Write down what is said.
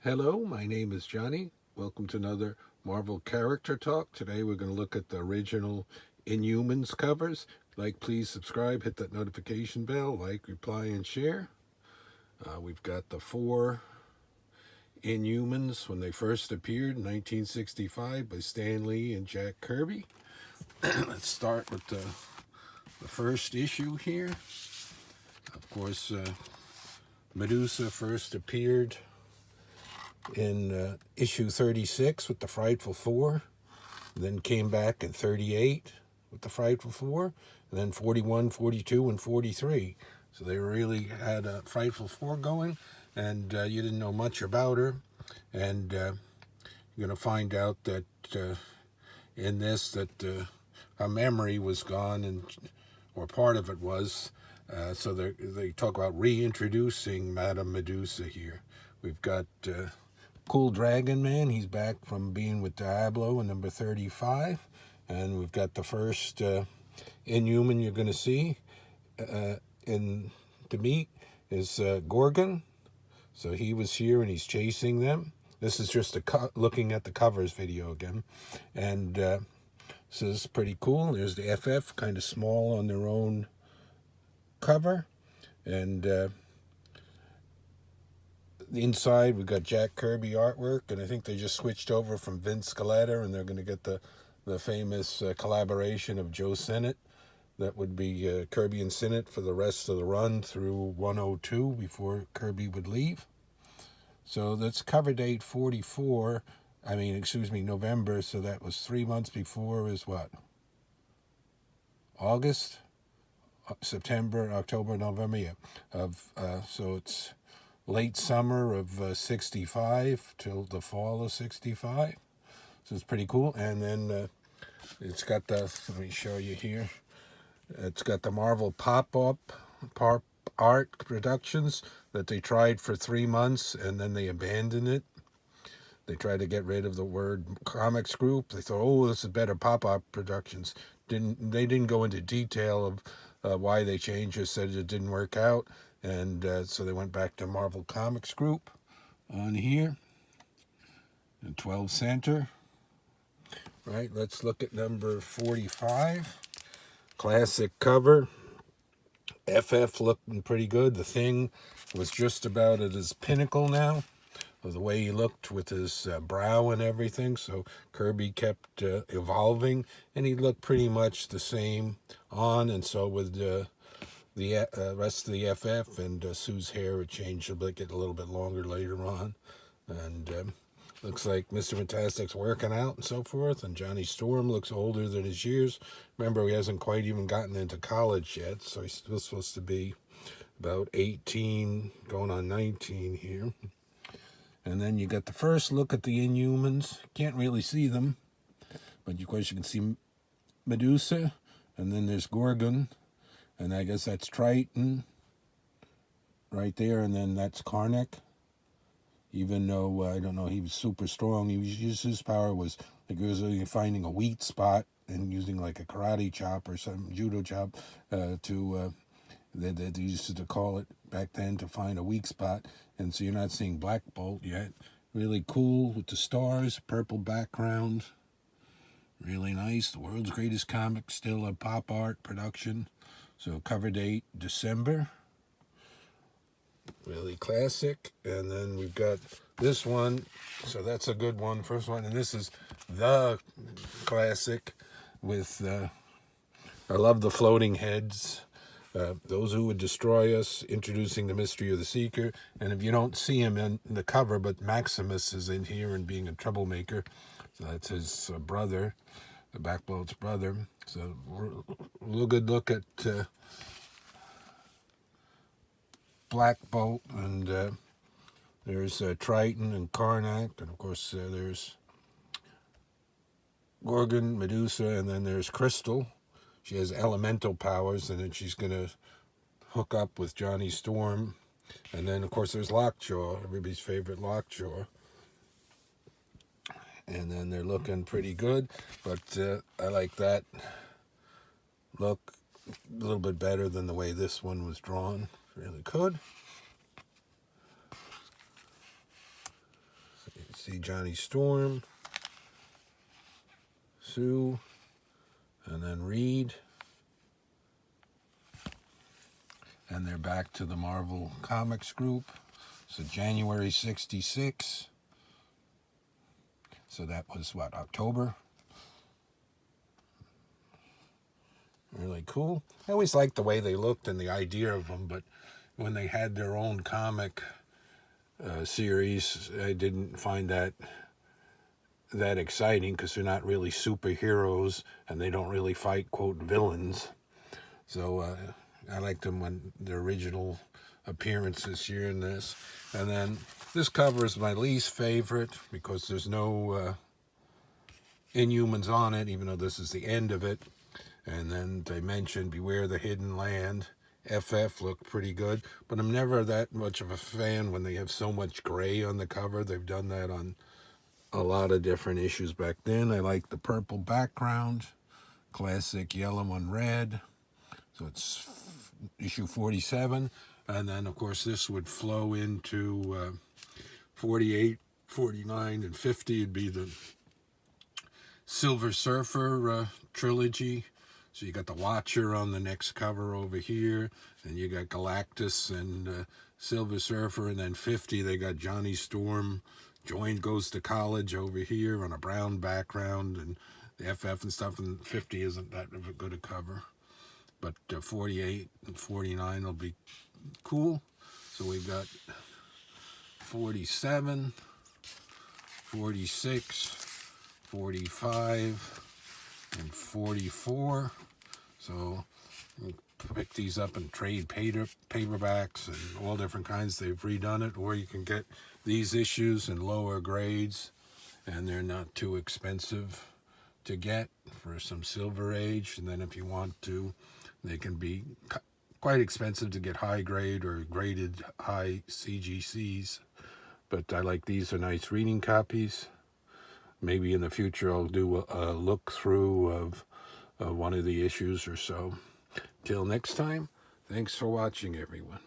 Hello, my name is Johnny. Welcome to another Marvel Character Talk. Today we're going to look at the original Inhumans covers. Like, please subscribe, hit that notification bell, like, reply, and share. We've got the four Inhumans when they first appeared in 1965 by Stan Lee and Jack Kirby. Let's start with the first issue here. Of course, Medusa first appeared in issue 36 with the Frightful Four, then came back in 38 with the Frightful Four, and then 41, 42, and 43. So they really had a Frightful Four going, and you didn't know much about her. And you're going to find out that in this that her memory was gone, and or part of it was. So they talk about reintroducing Madame Medusa here. We've got Cool Dragon Man. He's back from being with Diablo in number 35. And we've got the first Inhuman you're going to see to meet is Gorgon. So he was here and he's chasing them. This is just looking at the covers video again. And this is pretty cool. There's the FF, kind of small on their own cover. And the inside, we've got Jack Kirby artwork, and I think they just switched over from Vince Scaletta, and they're going to get the famous collaboration of Joe Sinnott. That would be Kirby and Sinnott for the rest of the run through 102 before Kirby would leave. So that's cover date 44. November. So that was 3 months before is what? August, September, October, November. Yeah. So it's late summer of 65 till the fall of 65. So it's pretty cool. And then it's got let me show you here. It's got the Marvel Pop Art Productions that they tried for 3 months and then they abandoned it. They tried to get rid of the word comics group. They thought, oh, this is better, Pop Art Productions. They didn't go into detail of why they changed it, said it didn't work out. And so they went back to Marvel Comics Group on here. And 12 center. Right, let's look at number 45. Classic cover. FF looking pretty good. The Thing was just about at his pinnacle now, of the way he looked with his brow and everything. So Kirby kept evolving, and he looked pretty much the same on, and so with the rest of the FF, and Sue's hair would change a bit, get a little bit longer later on. And looks like Mr. Fantastic's working out and so forth, and Johnny Storm looks older than his years. Remember, he hasn't quite even gotten into college yet, so he's still supposed to be about 18, going on 19 here. And then you got the first look at the Inhumans. Can't really see them, but of course you can see Medusa, and then there's Gorgon, and I guess that's Triton right there, and then that's Karnak. Even though, I don't know, he was super strong, his power was like he was finding a weak spot and using like a karate chop or some judo chop they used to call it back then, to find a weak spot. And so you're not seeing Black Bolt yet. Really cool with the stars, purple background. Really nice. The world's greatest comic, still a pop art production. So cover date December. Really classic. And then we've got this one. So that's a good one. First one. And this is the classic with, I love the floating heads. Those who would destroy us, introducing the mystery of the Seeker. And if you don't see him in the cover, but Maximus is in here and being a troublemaker. So that's his brother, the Black Bolt's brother. So a real good look at Black Bolt. And there's Triton and Karnak. And of course there's Gorgon, Medusa, and then there's Crystal. She has elemental powers, and then she's going to hook up with Johnny Storm. And then, of course, there's Lockjaw, everybody's favorite Lockjaw. And then they're looking pretty good, but I like that look a little bit better than the way this one was drawn. Really could. See Johnny Storm, Sue, and then Reed. And they're back to the Marvel Comics group. So January 66. So that was what, October? Really cool. I always liked the way they looked and the idea of them, but when they had their own comic series, I didn't find that exciting because they're not really superheroes and they don't really fight, quote, villains. So I liked them when their original appearance this year in this. And then this cover is my least favorite because there's no Inhumans on it, even though this is the end of it. And then they mentioned Beware the Hidden Land. FF looked pretty good, but I'm never that much of a fan when they have so much gray on the cover. They've done that on a lot of different issues back then. I like the purple background, classic yellow and red. So it's issue 47. And then, of course, this would flow into 48, 49, and 50. It'd be the Silver Surfer trilogy. So you got the Watcher on the next cover over here, and you got Galactus and Silver Surfer, and then 50 they got Johnny Storm, goes to college over here on a brown background, and the FF and stuff, and 50 isn't that of a good a cover. But 48 and 49 will be cool. So we've got 47, 46, 45, and 44. So you pick these up and trade paperbacks and all different kinds. They've redone it, or you can get these issues in lower grades, and they're not too expensive to get for some Silver Age. And then if you want to, they can be quite expensive to get high grade or graded high CGCs. But I like these are nice reading copies. Maybe in the future I'll do a look through of one of the issues or so. Till next time, thanks for watching, everyone.